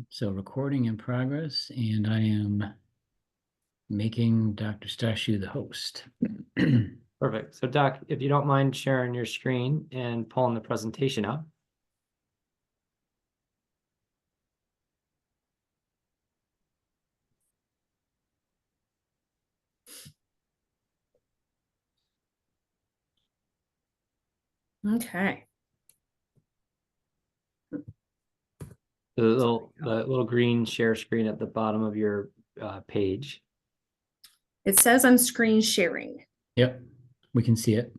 So recording in progress, and I am making Dr. Stachiw the host. Perfect. So Doc, if you don't mind sharing your screen and pulling the presentation up. Okay. The little green share screen at the bottom of your page. It says I'm screen sharing. Yep, we can see it.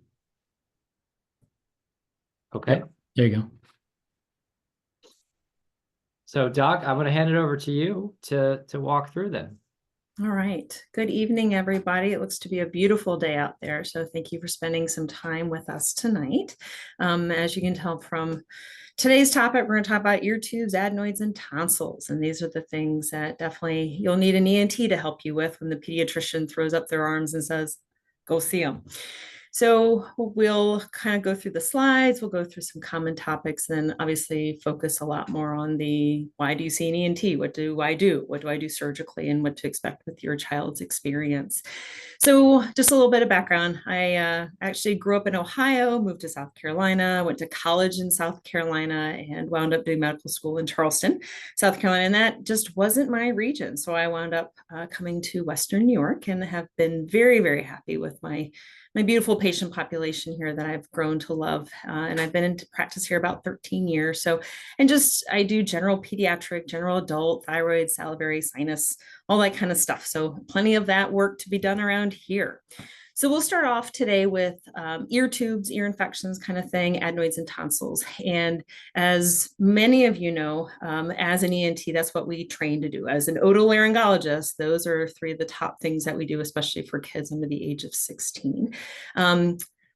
Okay. Yep, there you go. So Doc, I'm going to hand it over to you to walk through them. All right. Good evening, everybody. It looks to be a beautiful day out there. So thank you for spending some time with us tonight. As you can tell from today's topic, we're going to talk about ear tubes, adenoids, and tonsils. And these are the things that definitely you'll need an ENT to help you with when the pediatrician throws up their arms and says, go see them. So we'll kind of go through the slides, we'll go through some common topics, and then obviously focus a lot more on the why do you see an ENT? What do I do? What do I do surgically, and what to expect with your child's experience? So just a little bit of background. I actually grew up in Ohio, moved to South Carolina, went to college in South Carolina, and wound up doing medical school in Charleston, South Carolina. And that just wasn't my region. So I wound up coming to Western New York and have been very, very happy with my beautiful patient population here that I've grown to love. And I've been into practice here about 13 years. So, and just I do general pediatric, general adult, thyroid, salivary, sinus, all that kind of stuff. So plenty of that work to be done around here. So we'll start off today with ear tubes, ear infections kind of thing, adenoids and tonsils. And as many of you know, as an ENT, that's what we train to do. As an otolaryngologist, those are three of the top things that we do, especially for kids under the age of 16.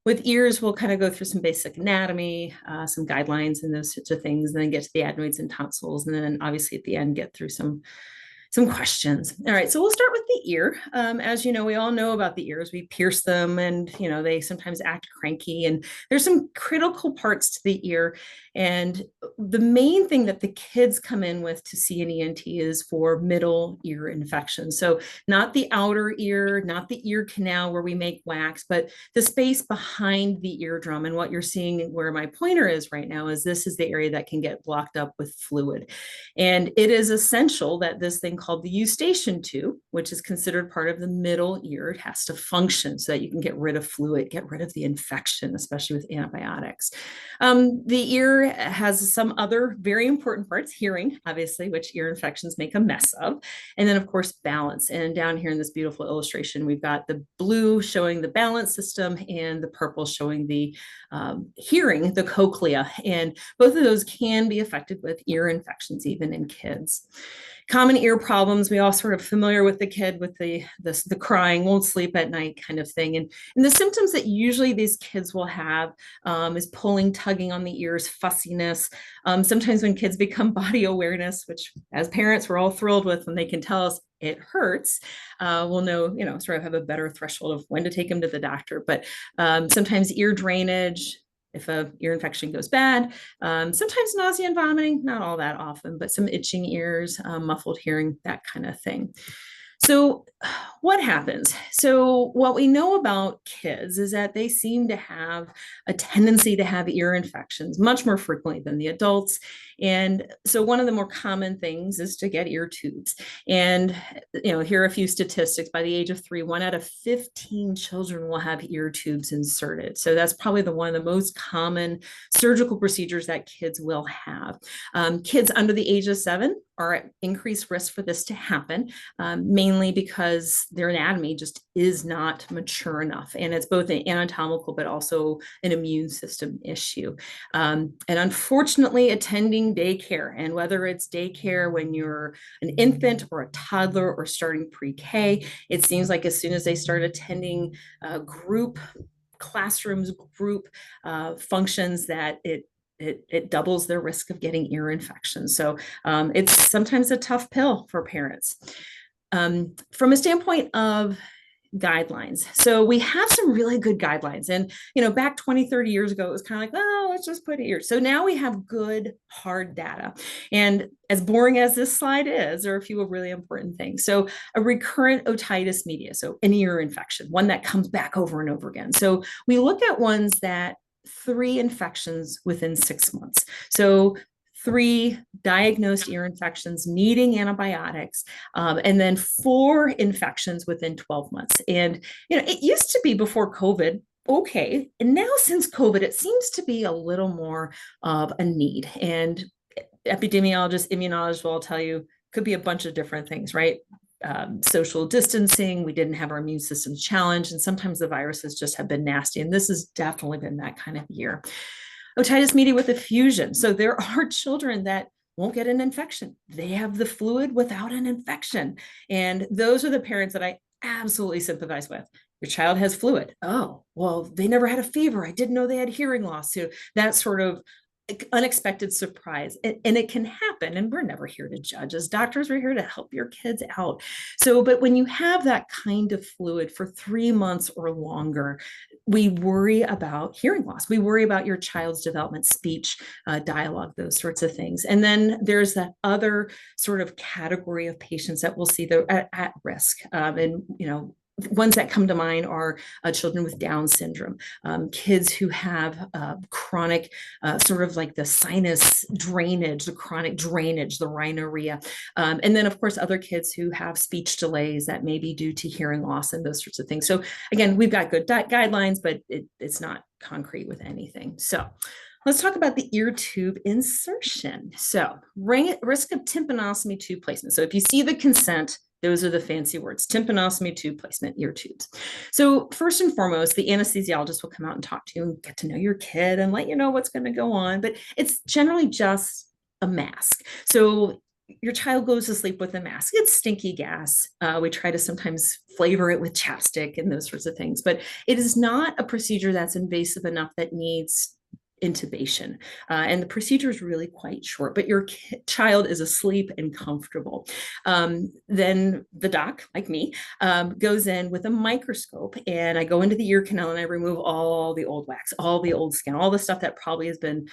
With ears, we'll kind of go through some basic anatomy, some guidelines and those sorts of things, and then get to the adenoids and tonsils. And then obviously at the end, get through some questions. All right, so we'll start with the ear. As you know, we all know about the ears. We pierce them and, you know, they sometimes act cranky, and there's some critical parts to the ear. And the main thing that the kids come in with to see an ENT is for middle ear infection. So not the outer ear, not the ear canal where we make wax, but the space behind the eardrum. And what you're seeing where my pointer is right now is this is the area that can get blocked up with fluid. And it is essential that this thing called the eustachian tube, which is considered part of the middle ear, it has to function so that you can get rid of fluid, get rid of the infection, especially with antibiotics. The ear has some other very important parts, hearing, obviously, which ear infections make a mess of. And then, of course, balance. And down here in this beautiful illustration, we've got the blue showing the balance system and the purple showing the hearing, the cochlea. And both of those can be affected with ear infections, even in kids. Common ear problems, we all sort of familiar with the kid with the crying, won't sleep at night kind of thing. And the symptoms that usually these kids will have is pulling, tugging on the ears, fussiness. Sometimes when kids become body awareness, which as parents we're all thrilled with when they can tell us it hurts, we'll know, you know, sort of have a better threshold of when to take them to the doctor. But sometimes ear drainage, if an ear infection goes bad, sometimes nausea and vomiting, not all that often, but some itching ears, muffled hearing, that kind of thing. So what happens? So what we know about kids is that they seem to have a tendency to have ear infections much more frequently than the adults. And so one of the more common things is to get ear tubes. And, you know, here are a few statistics. By the age of 3, 1 out of 15 children will have ear tubes inserted. So that's probably one of the most common surgical procedures that kids will have. Kids under the age of 7 are at increased risk for this to happen, mainly because their anatomy just is not mature enough. And it's both an anatomical, but also an immune system issue. And unfortunately, attending daycare, and whether it's daycare when you're an infant or a toddler or starting pre-K, it seems like as soon as they start attending group classrooms, group functions, that it doubles their risk of getting ear infections. So it's sometimes a tough pill for parents. From a standpoint of guidelines. So we have some really good guidelines. And, back 20, 30 years ago, it was kind of like, oh, let's just put ears. So now we have good hard data. And as boring as this slide is, there are a few really important things. So a recurrent otitis media, so an ear infection, one that comes back over and over again. So we look at ones that 3 infections within 6 months. So 3 diagnosed ear infections needing antibiotics, and then 4 infections within 12 months. And, it used to be before COVID, okay. And now since COVID, it seems to be a little more of a need. And epidemiologists, immunologists will tell you, could be a bunch of different things, right? Social distancing, we didn't have our immune system challenged, and sometimes the viruses just have been nasty. And this has definitely been that kind of year. Otitis media with effusion. So there are children that won't get an infection. They have the fluid without an infection. And those are the parents that I absolutely sympathize with. Your child has fluid. Oh, well, they never had a fever. I didn't know they had hearing loss. So that sort of unexpected surprise, and it can happen, and we're never here to judge. As doctors, we're here to help your kids out. So, but when you have that kind of fluid for 3 months or longer, we worry about hearing loss. We worry about your child's development, speech, dialogue, those sorts of things. And then there's that other sort of category of patients that we'll see that are at risk. And ones that come to mind are children with Down syndrome, kids who have chronic, sort of like the sinus drainage, the chronic drainage, the rhinorrhea. And then, of course, other kids who have speech delays that may be due to hearing loss and those sorts of things. So again, we've got good guidelines, but it's not concrete with anything. So let's talk about the ear tube insertion. So risk of tympanostomy tube placement. So if you see the consent, those are the fancy words: tympanostomy tube placement, ear tubes. So first and foremost, the anesthesiologist will come out and talk to you and get to know your kid and let you know what's going to go on. But it's generally just a mask. So your child goes to sleep with a mask. It's stinky gas. We try to sometimes flavor it with chapstick and those sorts of things. But it is not a procedure that's invasive enough that needs intubation. And the procedure is really quite short, but your child is asleep and comfortable. Then the doc, like me, goes in with a microscope, and I go into the ear canal and I remove all the old wax, all the old skin, all the stuff that probably has been,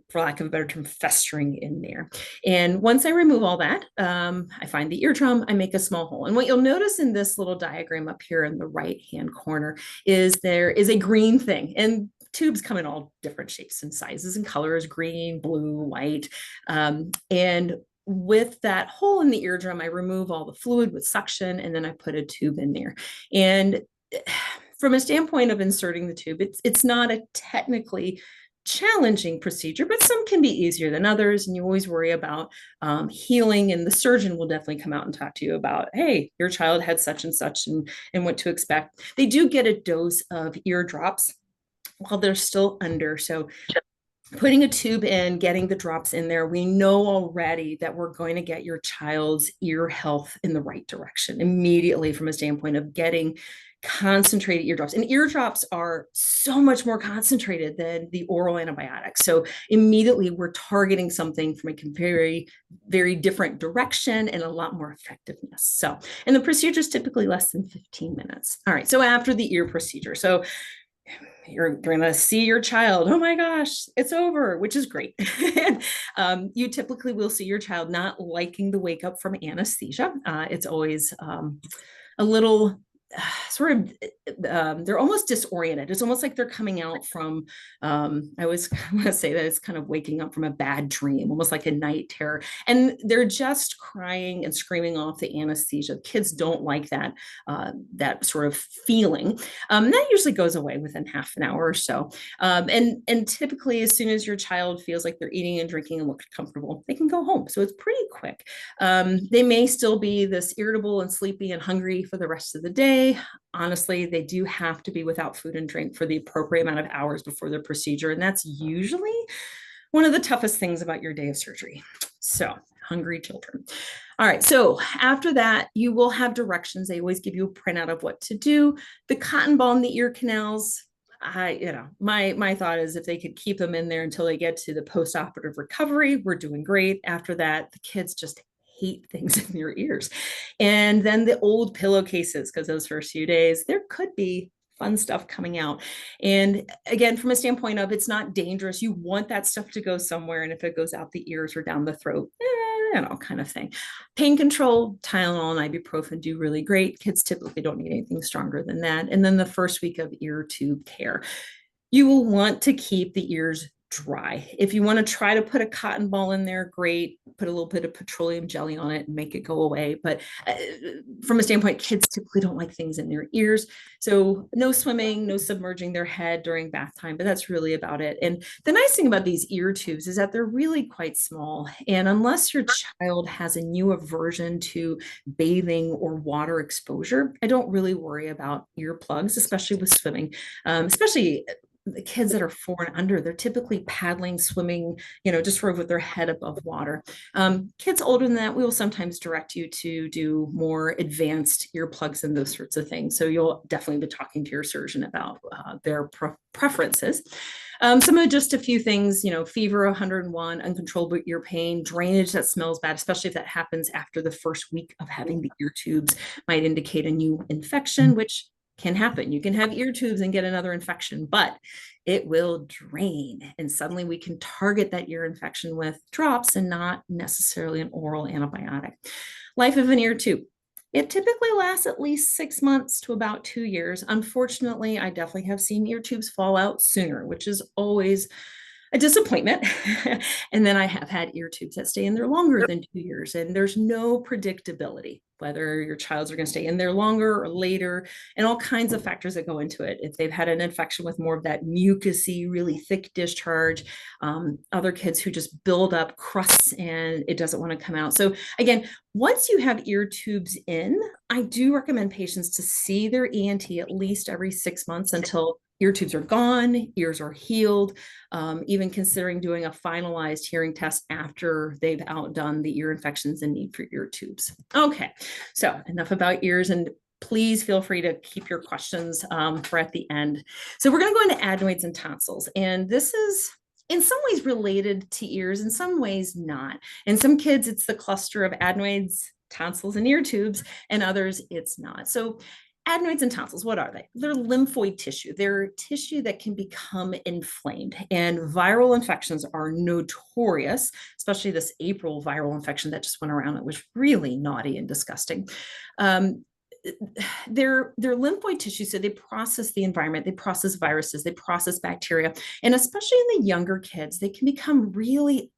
for lack of a better term, festering in there. And once I remove all that, I find the eardrum, I make a small hole. And what you'll notice in this little diagram up here in the right-hand corner is there is a green thing. And tubes come in all different shapes and sizes and colors: green, blue, white. And with that hole in the eardrum, I remove all the fluid with suction, and then I put a tube in there. And from a standpoint of inserting the tube, it's not a technically challenging procedure, but some can be easier than others. And you always worry about healing, and the surgeon will definitely come out and talk to you about, hey, your child had such and such, and what to expect. They do get a dose of ear drops while they're still under. So putting a tube in, getting the drops in there, we know already that we're going to get your child's ear health in the right direction immediately from a standpoint of getting concentrated eardrops. And eardrops are so much more concentrated than the oral antibiotics. So immediately we're targeting something from a very, very different direction and a lot more effectiveness. So, and the procedure is typically less than 15 minutes. All right. So after the ear procedure, so you're going to see your child, oh my gosh, it's over, which is great. You typically will see your child not liking the wake up from anesthesia. It's always a little sort of, they're almost disoriented. It's almost like they're coming out from, I always want to say that it's kind of waking up from a bad dream, almost like a night terror. And they're just crying and screaming off the anesthesia. Kids don't like that, that sort of feeling. That usually goes away within half an hour or so. And typically, as soon as your child feels like they're eating and drinking and look comfortable, they can go home. So it's pretty quick. They may still be this irritable and sleepy and hungry for the rest of the day. Honestly, they do have to be without food and drink for the appropriate amount of hours before the procedure. And that's usually one of the toughest things about your day of surgery. So, hungry children. All right. So after that, you will have directions. They always give you a printout of what to do. The cotton ball in the ear canals, my thought is if they could keep them in there until they get to the post-operative recovery, we're doing great. After that, the kids just hate things in your ears. And then the old pillowcases, because those first few days, there could be fun stuff coming out. And again, from a standpoint of it's not dangerous, you want that stuff to go somewhere. And if it goes out the ears or down the throat, kind of thing. Pain control, Tylenol and ibuprofen do really great. Kids typically don't need anything stronger than that. And then the first week of ear tube care, you will want to keep the ears dry. If you want to try to put a cotton ball in there, great. Put a little bit of petroleum jelly on it and make it go away. But from a standpoint, kids typically don't like things in their ears. So no swimming, no submerging their head during bath time, but that's really about it. And the nice thing about these ear tubes is that they're really quite small. And unless your child has a new aversion to bathing or water exposure, I don't really worry about earplugs, especially with swimming, especially the kids that are 4 and under, they're typically paddling, swimming, just sort of with their head above water. Kids older than that, we will sometimes direct you to do more advanced earplugs and those sorts of things. So you'll definitely be talking to your surgeon about their preferences. Some of just a few things, fever 101, uncontrollable ear pain, drainage that smells bad, especially if that happens after the first week of having the ear tubes, might indicate a new infection, which can happen. You can have ear tubes and get another infection, but it will drain. And suddenly we can target that ear infection with drops and not necessarily an oral antibiotic. Life of an ear tube. It typically lasts at least 6 months to about 2 years. Unfortunately, I definitely have seen ear tubes fall out sooner, which is always a disappointment. And then I have had ear tubes that stay in there longer than 2 years, and there's no predictability whether your child's are going to stay in there longer or later, and all kinds of factors that go into it. If they've had an infection with more of that mucousy, really thick discharge, other kids who just build up crusts and it doesn't want to come out. So again, once you have ear tubes in, I do recommend patients to see their ENT at least every 6 months until ear tubes are gone, ears are healed, even considering doing a finalized hearing test after they've outdone the ear infections and need for ear tubes. Okay, so enough about ears, and please feel free to keep your questions for at the end. So we're going to go into adenoids and tonsils, and this is in some ways related to ears, in some ways not. In some kids, it's the cluster of adenoids, tonsils, and ear tubes, and others it's not. So adenoids and tonsils, what are they? They're lymphoid tissue. They're tissue that can become inflamed, and viral infections are notorious, especially this April viral infection that just went around. It was really naughty and disgusting. They're lymphoid tissue, so they process the environment, they process viruses, they process bacteria, and especially in the younger kids, they can become really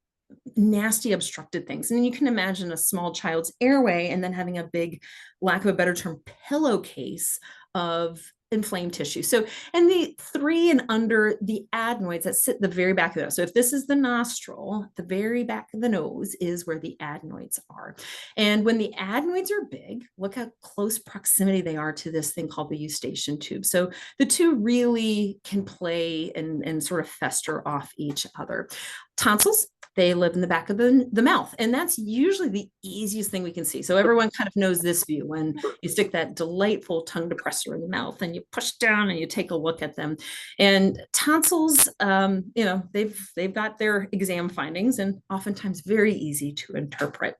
nasty obstructed things. And then you can imagine a small child's airway and then having a big, lack of a better term, pillowcase of inflamed tissue. So, and the 3 and under, the adenoids that sit at the very back of the nose. So if this is the nostril, the very back of the nose is where the adenoids are. And when the adenoids are big, look how close proximity they are to this thing called the eustachian tube. So the two really can play and sort of fester off each other. Tonsils, they live in the back of the mouth, and that's usually the easiest thing we can see. So everyone kind of knows this view when you stick that delightful tongue depressor in the mouth and you push down and you take a look at them. And tonsils, they've got their exam findings and oftentimes very easy to interpret.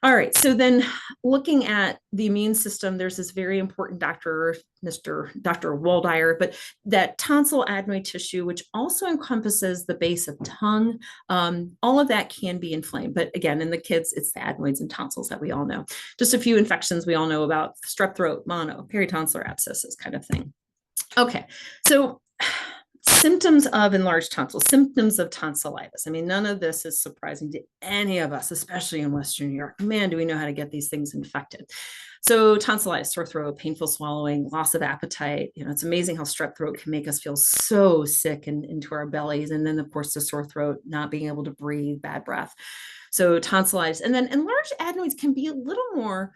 All right, so then looking at the immune system, there's this very important Dr. Waldeyer, but that tonsil adenoid tissue, which also encompasses the base of tongue, all of that can be inflamed. But again, in the kids, it's the adenoids and tonsils that we all know. Just a few infections we all know about: strep throat, mono, peritonsillar abscesses, kind of thing. Okay, so symptoms of enlarged tonsils, symptoms of tonsillitis. I mean, none of this is surprising to any of us, especially in Western New York. Man, do we know how to get these things infected. So tonsillitis, sore throat, painful swallowing, loss of appetite. It's amazing how strep throat can make us feel so sick and into our bellies. And then, of course, the sore throat, not being able to breathe, bad breath. So tonsillitis. And then enlarged adenoids can be a little more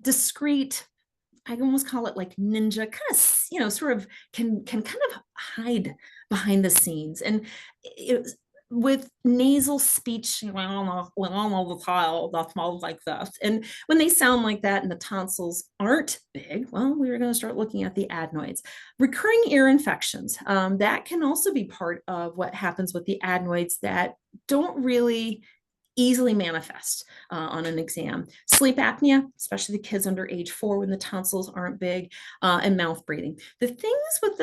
discreet. I almost call it like ninja, kind of, sort of can kind of hide behind the scenes. And with nasal speech, all the time, that's like this. And when they sound like that and the tonsils aren't big, well, we're going to start looking at the adenoids. Recurring ear infections, that can also be part of what happens with the adenoids that don't really easily manifest on an exam. Sleep apnea, especially the kids under age 4 when the tonsils aren't big, and mouth breathing. The things with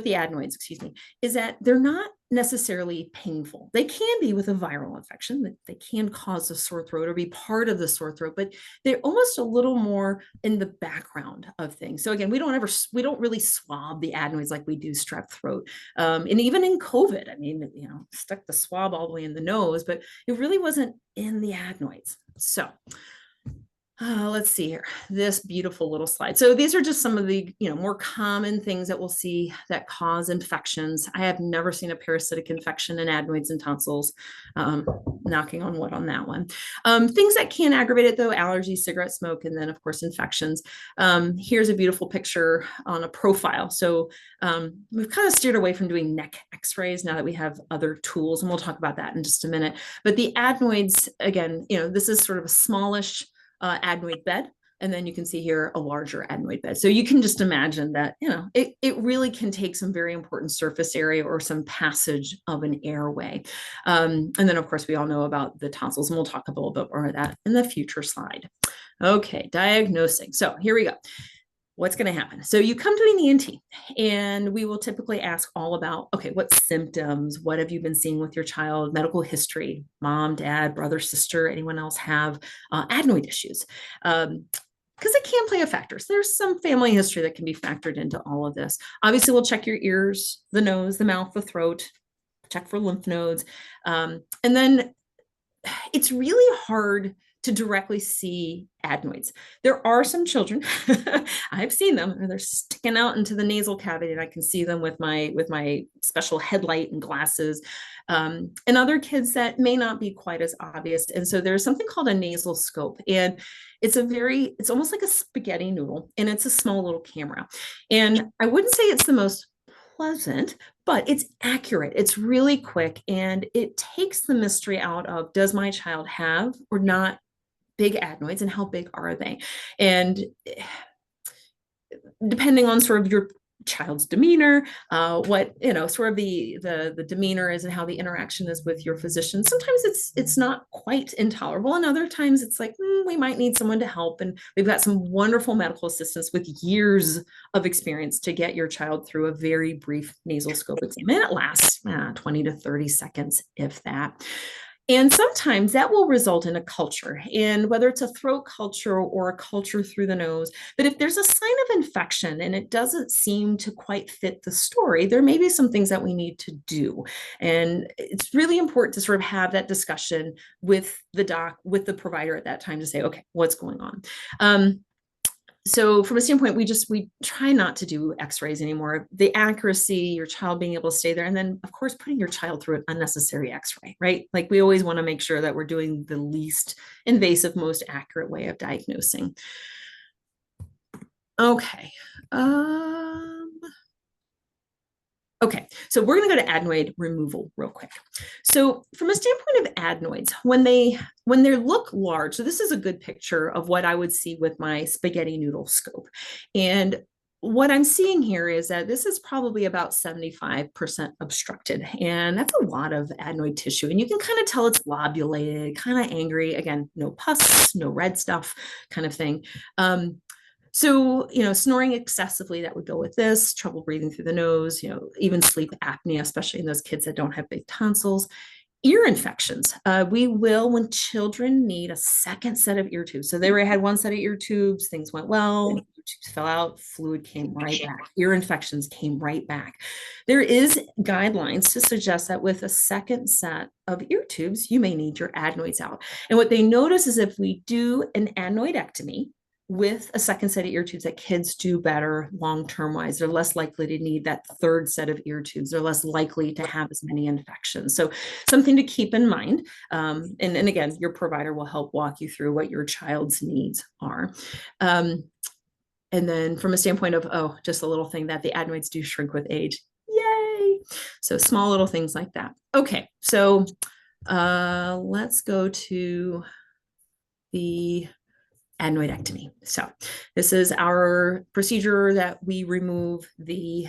the adenoids, excuse me, is that they're not necessarily painful. They can be with a viral infection. They can cause a sore throat or be part of the sore throat, but they're almost a little more in the background of things. So again, we don't really swab the adenoids like we do strep throat. And even in COVID, I mean, stuck the swab all the way in the nose, but it really wasn't in the adenoids. So let's see here, this beautiful little slide. So these are just some of the more common things that we'll see that cause infections. I have never seen a parasitic infection in adenoids and tonsils. Knocking on wood on that one. Things that can aggravate it though: allergy, cigarette smoke, and then of course infections. Here's a beautiful picture on a profile. So we've kind of steered away from doing neck x-rays now that we have other tools, and we'll talk about that in just a minute. But the adenoids, again, this is sort of a smallish adenoid bed. And then you can see here a larger adenoid bed. So you can just imagine that, it really can take some very important surface area or some passage of an airway. And then of course, we all know about the tonsils, and we'll talk a little bit more of that in the future slide. Okay, diagnosing. So here we go. What's going to happen? So you come to an ENT and we will typically ask all about, okay, what symptoms, what have you been seeing with your child, medical history, mom, dad, brother, sister, anyone else have adenoid issues? Because it can play a factor. So there's some family history that can be factored into all of this. Obviously, we'll check your ears, the nose, the mouth, the throat, check for lymph nodes. And then it's really hard to directly see adenoids. There are some children, I've seen them, and they're sticking out into the nasal cavity, and I can see them with my special headlight and glasses. And other kids that may not be quite as obvious. And so there's something called a nasal scope, and it's almost like a spaghetti noodle, and it's a small little camera. And I wouldn't say it's the most pleasant, but it's accurate. It's really quick, and it takes the mystery out of, does my child have or not big adenoids, and how big are they? And depending on sort of your child's demeanor, what sort of the demeanor is and how the interaction is with your physician, sometimes it's not quite intolerable, and other times it's like, we might need someone to help. And we've got some wonderful medical assistants with years of experience to get your child through a very brief nasal scope exam, and it lasts 20 to 30 seconds, if that. And sometimes that will result in a culture, and whether it's a throat culture or a culture through the nose. But if there's a sign of infection and it doesn't seem to quite fit the story, there may be some things that we need to do. And it's really important to sort of have that discussion with the doc, with the provider at that time, to say, okay, what's going on? So from a standpoint, we try not to do x-rays anymore. The accuracy, your child being able to stay there, and then of course, putting your child through an unnecessary x-ray, right? Like, we always want to make sure that we're doing the least invasive, most accurate way of diagnosing. Okay. Okay, so we're going to go to adenoid removal real quick. So from a standpoint of adenoids, when they look large, so this is a good picture of what I would see with my spaghetti noodle scope. And what I'm seeing here is that this is probably about 75% obstructed, and that's a lot of adenoid tissue. And you can kind of tell it's lobulated, kind of angry. Again, no pus, no red stuff kind of thing. So, snoring excessively, that would go with this, trouble breathing through the nose, even sleep apnea, especially in those kids that don't have big tonsils. Ear infections. We will, when children need a second set of ear tubes. So they already had one set of ear tubes, things went well, ear tubes fell out, fluid came right back. Ear infections came right back. There is guidelines to suggest that with a second set of ear tubes, you may need your adenoids out. And what they notice is if we do an adenoidectomy with a second set of ear tubes, that kids do better long-term wise. They're less likely to need that third set of ear tubes. They're less likely to have as many infections. So something to keep in mind. And again, your provider will help walk you through what your child's needs are. And then from a standpoint of, just a little thing, that the adenoids do shrink with age. Yay! So small little things like that. Okay, so let's go to the adenoidectomy. So this is our procedure that we remove the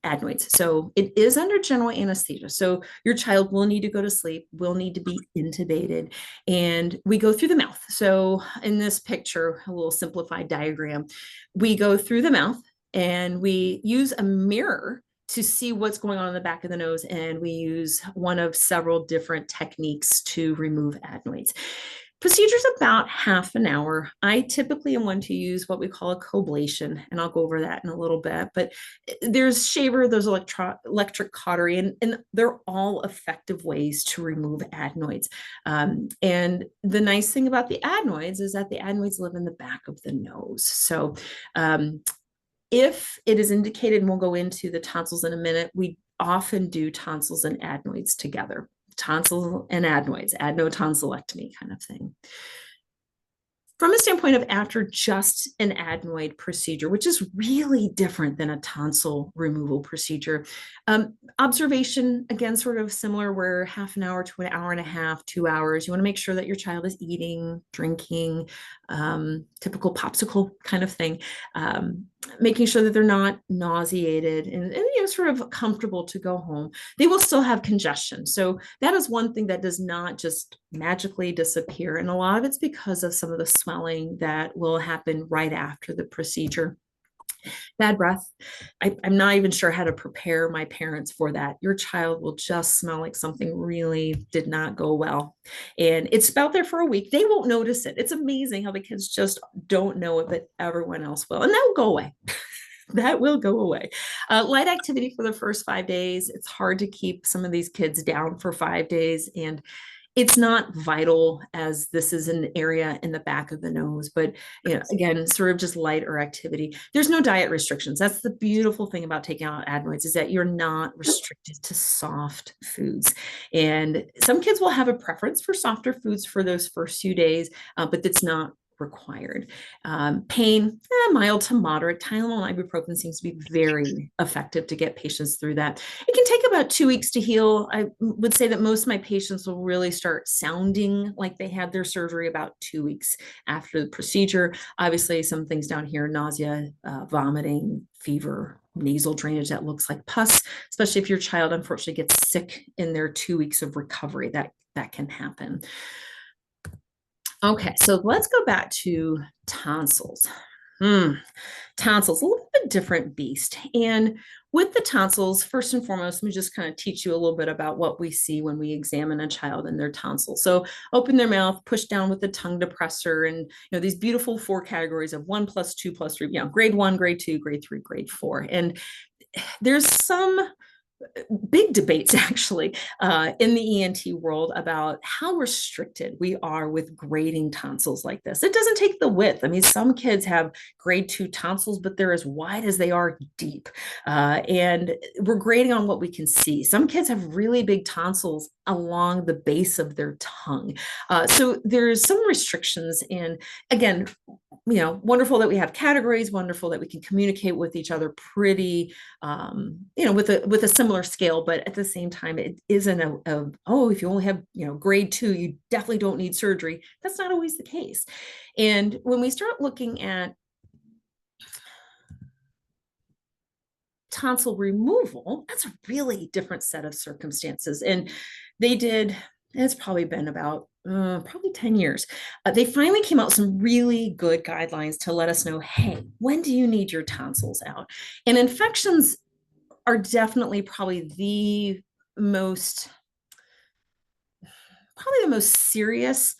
adenoids. So it is under general anesthesia. So your child will need to go to sleep, will need to be intubated, and we go through the mouth. So in this picture, a little simplified diagram, we go through the mouth and we use a mirror to see what's going on in the back of the nose. And we use one of several different techniques to remove adenoids. Procedure's about half an hour. I typically am one to use what we call a coblation, and I'll go over that in a little bit. But there's shaver, there's electric cautery, and they're all effective ways to remove adenoids. And the nice thing about the adenoids is that the adenoids live in the back of the nose. So if it is indicated, and we'll go into the tonsils in a minute, we often do tonsils and adenoids together. Tonsil and adenoids, adenotonsillectomy kind of thing. From a standpoint of after just an adenoid procedure, which is really different than a tonsil removal procedure, observation, again, sort of similar, where half an hour to an hour and a half, 2 hours. You want to make sure that your child is eating, drinking, typical popsicle kind of thing, making sure that they're not nauseated and sort of comfortable to go home. They will still have congestion. So that is one thing that does not just magically disappear. And a lot of it's because of some of the swelling that will happen right after the procedure. Bad breath. I'm not even sure how to prepare my parents for that. Your child will just smell like something really did not go well. And it's out there for a week. They won't notice it. It's amazing how the kids just don't know it, but everyone else will. And that will go away. That will go away. Light activity for the first 5 days. It's hard to keep some of these kids down for 5 days. And it's not vital, as this is an area in the back of the nose, but again, sort of just lighter activity. There's no diet restrictions. That's the beautiful thing about taking out adenoids, is that you're not restricted to soft foods. And some kids will have a preference for softer foods for those first few days, but that's not required. Pain, mild to moderate. Tylenol and ibuprofen seems to be very effective to get patients through that. It can take about 2 weeks to heal. I would say that most of my patients will really start sounding like they had their surgery about 2 weeks after the procedure. Obviously, some things down here: nausea, vomiting, fever, nasal drainage that looks like pus, especially if your child unfortunately gets sick in their 2 weeks of recovery. That can happen. Okay, so let's go back to tonsils. Tonsils, a little bit different beast. And with the tonsils, first and foremost, let me just kind of teach you a little bit about what we see when we examine a child and their tonsils. So open their mouth, push down with the tongue depressor, and these beautiful 4 categories of 1 plus 2 plus 3, grade 1, grade 2, grade 3, grade 4. And there's some big debates actually in the ENT world about how restricted we are with grading tonsils like this. It doesn't take the width. I mean, some kids have grade 2 tonsils, but they're as wide as they are deep. And we're grading on what we can see. Some kids have really big tonsils along the base of their tongue. So there's some restrictions. And again, wonderful that we have categories, wonderful that we can communicate with each other pretty, with a similar scale, but at the same time, it isn't if you only have, grade 2, you definitely don't need surgery. That's not always the case. And when we start looking at tonsil removal, that's a really different set of circumstances. And it's probably been about probably 10 years. They finally came out with some really good guidelines to let us know, hey, when do you need your tonsils out? And infections are definitely probably the most serious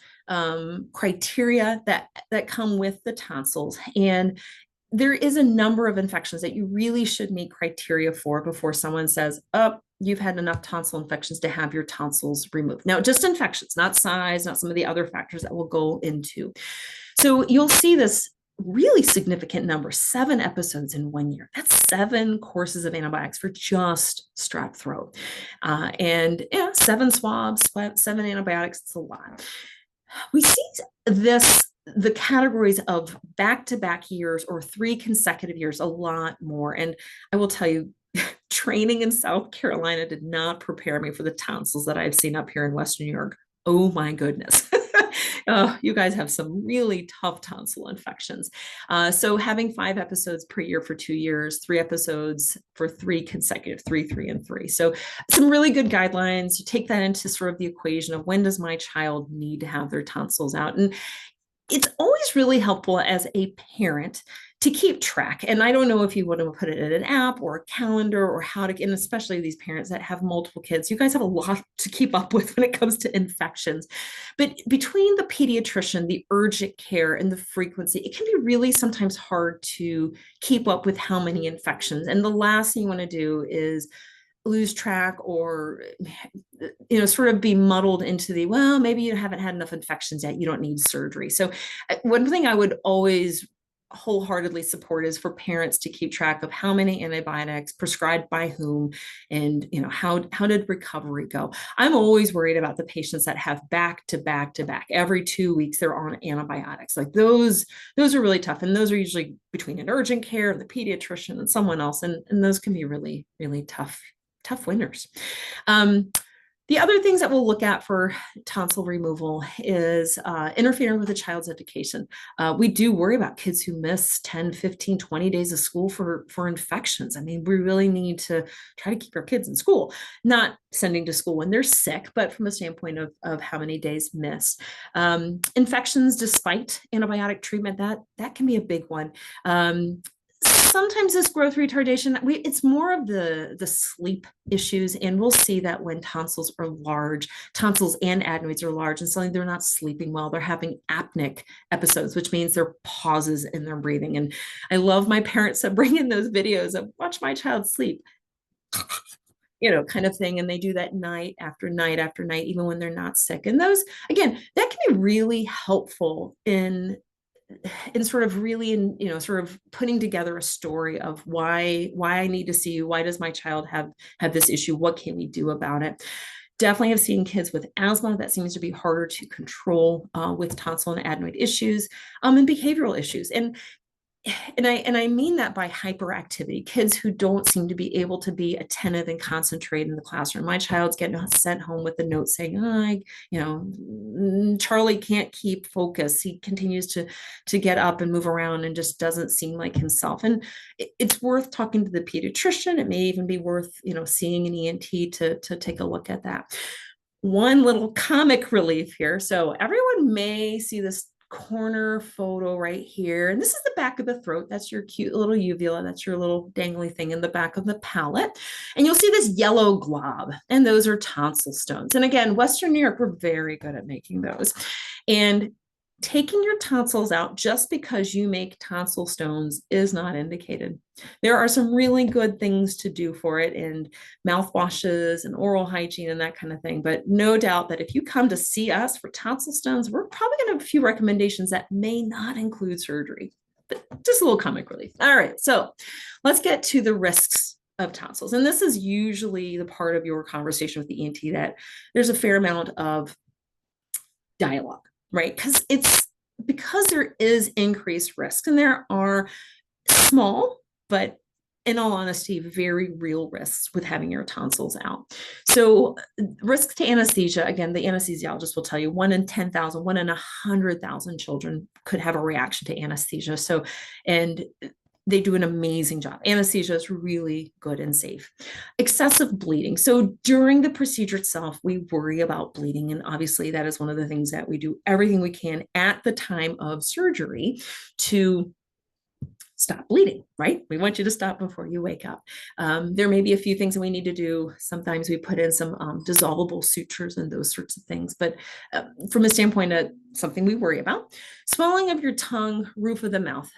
criteria that come with the tonsils. And there is a number of infections that you really should meet criteria for before someone says, oh, you've had enough tonsil infections to have your tonsils removed. Now, just infections, not size, not some of the other factors that we'll go into. So you'll see this really significant number, 7 episodes in 1 year. That's 7 courses of antibiotics for just strep throat. And 7 swabs, 7 antibiotics, it's a lot. We see the categories of back-to-back years or 3 consecutive years a lot more. And I will tell you, training in South Carolina did not prepare me for the tonsils that I've seen up here in Western New York. Oh my goodness. Oh, you guys have some really tough tonsil infections. So having 5 episodes per year for 2 years, 3 episodes for 3 consecutive, 3, 3, and 3. So some really good guidelines. You take that into sort of the equation of when does my child need to have their tonsils out? And it's always really helpful as a parent to keep track. And I don't know if you want to put it in an app or a calendar or how to, and especially these parents that have multiple kids, you guys have a lot to keep up with when it comes to infections. But between the pediatrician, the urgent care, and the frequency, it can be really sometimes hard to keep up with how many infections. And the last thing you want to do is lose track or sort of be muddled into the, well, maybe you haven't had enough infections yet, you don't need surgery. So one thing I would always wholeheartedly support is for parents to keep track of how many antibiotics prescribed by whom, and how did recovery go. I'm always worried about the patients that have back to back to back every 2 weeks they're on antibiotics. Like those are really tough, and those are usually between an urgent care, the pediatrician, and someone else, and those can be really, really tough winners. The other things that we'll look at for tonsil removal is interfering with a child's education. We do worry about kids who miss 10, 15, 20 days of school for infections. I mean, we really need to try to keep our kids in school, not sending to school when they're sick, but from a standpoint of how many days missed. Infections despite antibiotic treatment, that can be a big one. Sometimes this growth retardation, it's more of the sleep issues, and we'll see that when tonsils are large, tonsils and adenoids are large, and suddenly they're not sleeping well. They're having apneic episodes, which means there are pauses in their breathing. And I love my parents that bring in those videos of watch my child sleep, kind of thing. And they do that night after night after night, even when they're not sick. And those, again, that can be really helpful in sort of really sort of putting together a story of why I need to see you. Why does my child have this issue? What can we do about it? Definitely have seen kids with asthma. That seems to be harder to control with tonsil and adenoid issues, and behavioral issues. And I mean that by hyperactivity, kids who don't seem to be able to be attentive and concentrate in the classroom. My child's getting sent home with a note saying, Charlie can't keep focus. He continues to get up and move around and just doesn't seem like himself. And it's worth talking to the pediatrician. It may even be worth, seeing an ENT to take a look at that. One little comic relief here. So everyone may see this corner photo right here, and this is the back of the throat. That's your cute little uvula. That's your little dangly thing in the back of the palate, and you'll see this yellow glob, and those are tonsil stones. And again, Western New York, we're very good at making those. And taking your tonsils out just because you make tonsil stones is not indicated. There are some really good things to do for it, and mouthwashes and oral hygiene and that kind of thing. But no doubt that if you come to see us for tonsil stones, we're probably going to have a few recommendations that may not include surgery, but just a little comic relief. All right, so let's get to the risks of tonsils. And this is usually the part of your conversation with the ENT that there's a fair amount of dialogue, right? Because there is increased risk, and there are small, but in all honesty, very real risks with having your tonsils out. So risks to anesthesia, again, the anesthesiologist will tell you 1 in 10,000, 1 in 100,000 children could have a reaction to anesthesia. So, and they do an amazing job. Anesthesia is really good and safe. Excessive bleeding. So during the procedure itself, we worry about bleeding. And obviously that is one of the things that we do everything we can at the time of surgery to stop bleeding, right? We want you to stop before you wake up. There may be a few things that we need to do. Sometimes we put in some dissolvable sutures and those sorts of things. But from a standpoint of something we worry about, swelling of your tongue, roof of the mouth.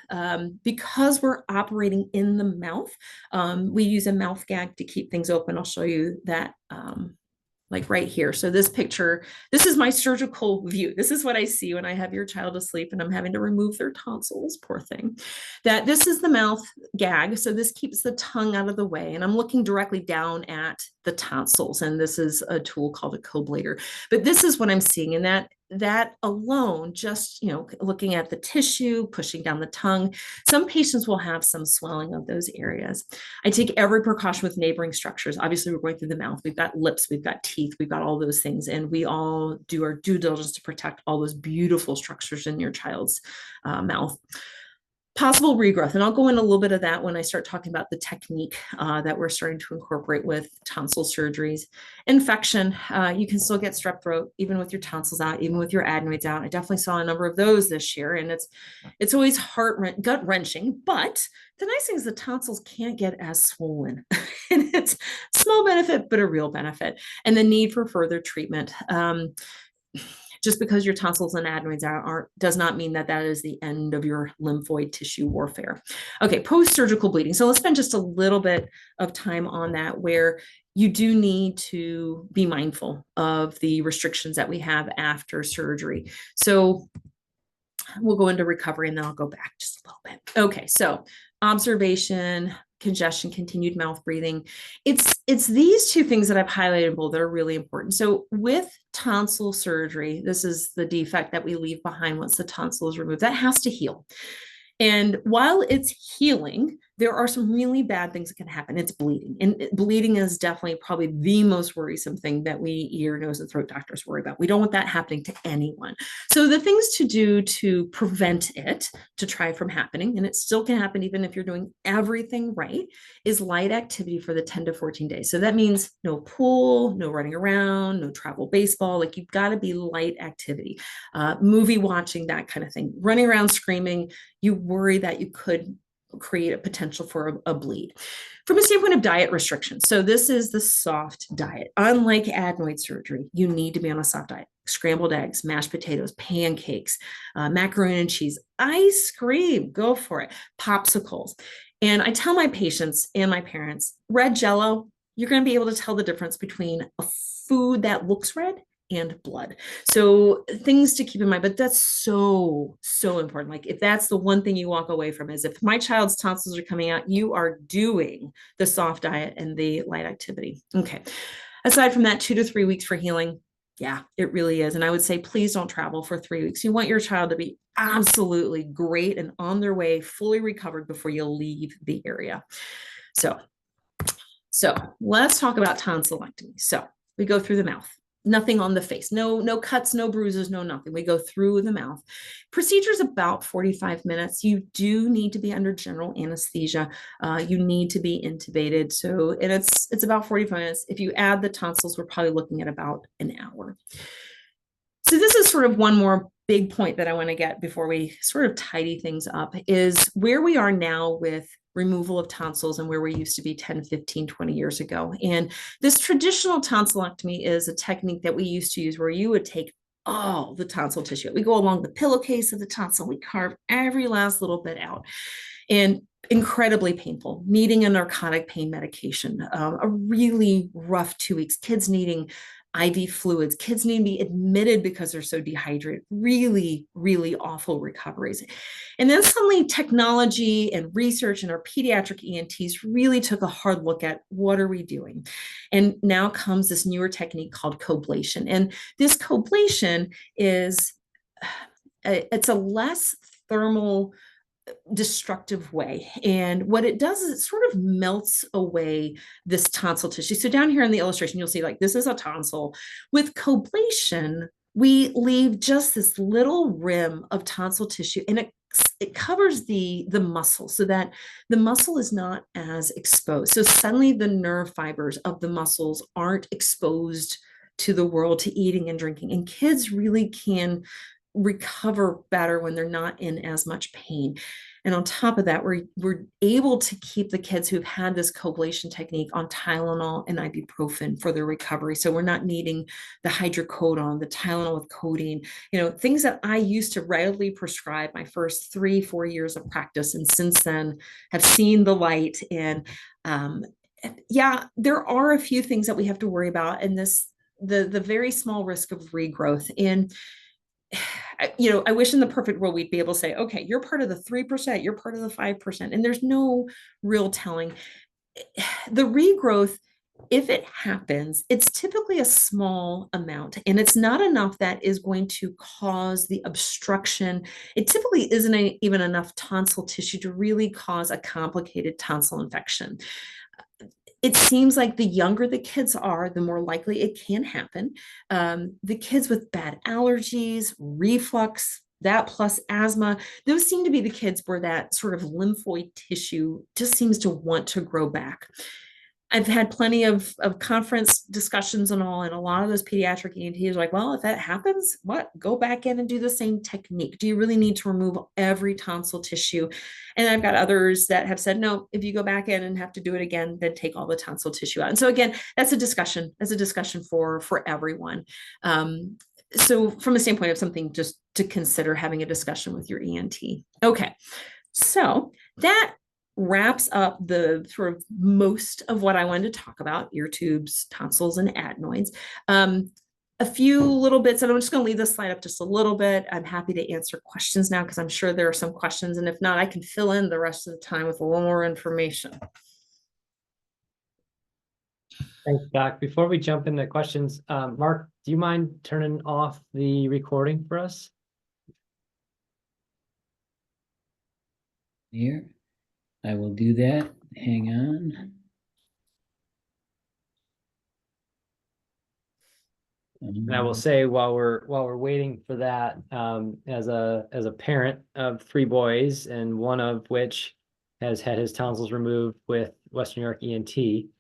Because we're operating in the mouth, we use a mouth gag to keep things open. I'll show you that like right here. So this picture, this is my surgical view. This is what I see when I have your child asleep and I'm having to remove their tonsils, poor thing. That this is the mouth gag. So this keeps the tongue out of the way. And I'm looking directly down at the tonsils. And this is a tool called a coblator. But this is what I'm seeing. And that that alone, just, looking at the tissue, pushing down the tongue, some patients will have some swelling of those areas. I take every precaution with neighboring structures. Obviously, we're going through the mouth. We've got lips, we've got teeth, we've got all those things. And we all do our due diligence to protect all those beautiful structures in your child's mouth. Possible regrowth, and I'll go into a little bit of that when I start talking about the technique that we're starting to incorporate with tonsil surgeries. Infection, you can still get strep throat even with your tonsils out, even with your adenoids out. I definitely saw a number of those this year, and it's always gut wrenching. But the nice thing is the tonsils can't get as swollen, and it's a small benefit, but a real benefit. And the need for further treatment. Just because your tonsils and adenoids aren't does not mean that that is the end of your lymphoid tissue warfare. Okay, post-surgical bleeding. So let's spend just a little bit of time on that, where you do need to be mindful of the restrictions that we have after surgery. So we'll go into recovery and then I'll go back just a little bit. Okay, so observation, congestion, continued mouth breathing. It's these two things that I've highlighted bold that are really important. So with tonsil surgery, this is the defect that we leave behind once the tonsil is removed. That has to heal. And while it's healing, there are some really bad things that can happen. It's bleeding. And bleeding is definitely probably the most worrisome thing that we ear, nose, and throat doctors worry about. We don't want that happening to anyone. So the things to do to prevent it, to try from happening, and it still can happen even if you're doing everything right, is light activity for the 10 to 14 days. So that means no pool, no running around, no travel baseball. Like, you've got to be light activity, movie watching, that kind of thing. Running around screaming, you worry that you could create a potential for a bleed. From a standpoint of diet restrictions, so this is the soft diet. Unlike adenoid surgery, you need to be on a soft diet. Scrambled eggs, mashed potatoes, pancakes, macaroni and cheese, ice cream, go for it, popsicles. And I tell my patients and my parents, red Jell-O, you're going to be able to tell the difference between a food that looks red and blood. So things to keep in mind, but that's so important. Like, if that's the one thing you walk away from, is if my child's tonsils are coming out, you are doing the soft diet and the light activity. Okay. Aside from that, 2 to 3 weeks for healing. Yeah, it really is. And I would say, please don't travel for 3 weeks. You want your child to be absolutely great and on their way, fully recovered before you leave the area. So let's talk about tonsillectomy. So we go through the mouth. Nothing on the face, no cuts, no bruises, no nothing. We go through the mouth. Procedure is about 45 minutes. You do need to be under general anesthesia. You need to be intubated. So, and it's about 45 minutes. If you add the tonsils, we're probably looking at about an hour. So this is sort of one more big point that I want to get before we sort of tidy things up, is where we are now with removal of tonsils and where we used to be 10, 15, 20 years ago. And this traditional tonsillectomy is a technique that we used to use where you would take all the tonsil tissue. We go along the pillowcase of the tonsil, we carve every last little bit out. And incredibly painful, needing a narcotic pain medication, a really rough 2 weeks, kids needing IV fluids, kids need to be admitted because they're so dehydrated, really, really awful recoveries. And then suddenly technology and research and our pediatric ENTs really took a hard look at what are we doing? And now comes this newer technique called coblation. And this coblation is, it's a less thermal destructive way. And what it does is it sort of melts away this tonsil tissue. So down here in the illustration, you'll see, like, this is a tonsil. With coblation, we leave just this little rim of tonsil tissue, and it covers the muscle so that the muscle is not as exposed. So suddenly the nerve fibers of the muscles aren't exposed to the world, to eating and drinking. And kids really can recover better when they're not in as much pain. And on top of that, we're able to keep the kids who've had this coblation technique on Tylenol and ibuprofen for their recovery. So we're not needing the hydrocodone, the Tylenol with codeine, things that I used to readily prescribe my first 3-4 years of practice. And since then have seen the light. And yeah, there are a few things that we have to worry about. And the very small risk of regrowth. And I wish in the perfect world we'd be able to say, okay, you're part of the 3%, you're part of the 5%, and there's no real telling. The regrowth if it happens, it's typically a small amount, and it's not enough that is going to cause the obstruction. It typically isn't even enough tonsil tissue to really cause a complicated tonsil infection. It seems like the younger the kids are, the more likely it can happen. The kids with bad allergies, reflux, that plus asthma, those seem to be the kids where that sort of lymphoid tissue just seems to want to grow back. I've had plenty of conference discussions and all, and a lot of those pediatric ENTs are like, well, if that happens, what? Go back in and do the same technique. Do you really need to remove every tonsil tissue? And I've got others that have said, no, if you go back in and have to do it again, then take all the tonsil tissue out. And so again, that's a discussion. That's a discussion for everyone. So from a standpoint of something just to consider having a discussion with your ENT. Okay, so that wraps up the sort of most of what I wanted to talk about, ear tubes, tonsils, and adenoids. A few little bits, and I'm just going to leave this slide up just a little bit. I'm happy to answer questions now because I'm sure there are some questions, and if not, I can fill in the rest of the time with a little more information. Thanks, Doc. Before we jump into questions, Mark, do you mind turning off the recording for us? Here, I will do that. Hang on. And I will say while we're waiting for that, as a parent of 3 boys, and one of which has had his tonsils removed with Western New York ENT,